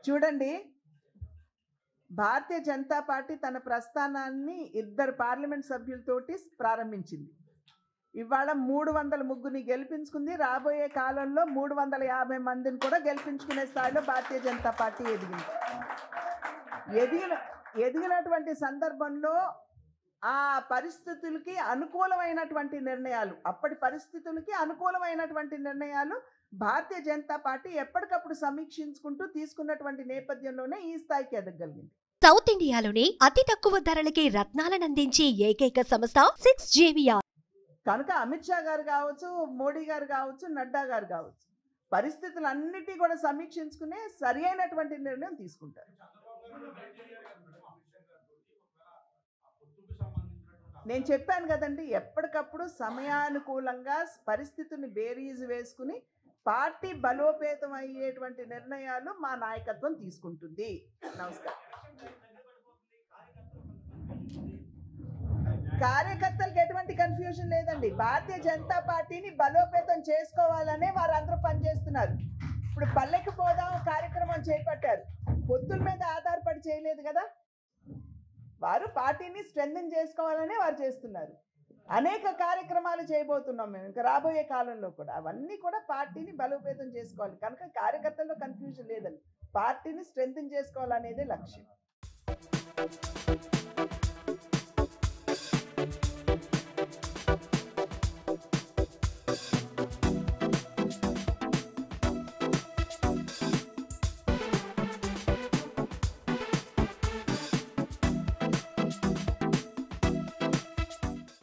చూడండి, భారతీయ జనతా పార్టీ తన ప్రస్థానాన్ని 2 పార్లమెంట్ సభ్యులతోటి ప్రారంభించింది. ఇవాళ 300 ముగ్గురిని గెలిపించుకుంది. రాబోయే కాలంలో 350 మందిని కూడా గెలిపించుకునే స్థాయిలో భారతీయ జనతా పార్టీ ఎదిగినటువంటి సందర్భంలో ఆ పరిస్థితులకి అనుకూలమైనటువంటి నిర్ణయాలు, అప్పటి పరిస్థితులకి అనుకూలమైనటువంటి నిర్ణయాలు భారతీయ జనతా పార్టీ ఎప్పటికప్పుడు సమీక్షించుకుంటూ తీసుకున్నటువంటి నేపథ్యంలోనే ఈ స్థాయికి ఎదగలిగింది. సౌత్ ఇండియాలోనే అతి తక్కువ ధరలకి రత్నాలను అందించే ఏకైక సంస్థ 6JVR. కనుక అమిత్ షా గారు కావచ్చు, మోడీ గారు కావచ్చు, నడ్డా గారు కావచ్చు, పరిస్థితులన్నిటి కూడా సమీక్షించుకునే సరి అయినటువంటి నిర్ణయం తీసుకుంటారు. నేను చెప్పాను కదండి, ఎప్పటికప్పుడు సమయానుకూలంగా పరిస్థితిని బేరీజు వేసుకుని పార్టీ బలోపేతం అయ్యేటువంటి నిర్ణయాలు మా నాయకత్వం తీసుకుంటుంది. నమస్కారం. కార్యకర్తలకు ఎటువంటి కన్ఫ్యూజన్ లేదండి. భారతీయ జనతా పార్టీని బలోపేతం చేసుకోవాలనే వారందరూ పనిచేస్తున్నారు. ఇప్పుడు పల్లెకి పోదాం కార్యక్రమం చేపట్టారు. పొత్తుల మీద ఆధారపడి చేయలేదు కదా, వారు పార్టీని స్ట్రెంథెన్ చేసుకోవాలనే వారు చేస్తున్నారు. అనేక కార్యక్రమాలు చేయబోతున్నాం మేము ఇంకా రాబోయే కాలంలో కూడా. అవన్నీ కూడా పార్టీని బలోపేతం చేసుకోవాలి. కనుక కార్యకర్తల్లో కన్ఫ్యూజన్ లేదండి. పార్టీని స్ట్రెంథెన్ చేసుకోవాలనేదే లక్ష్యం.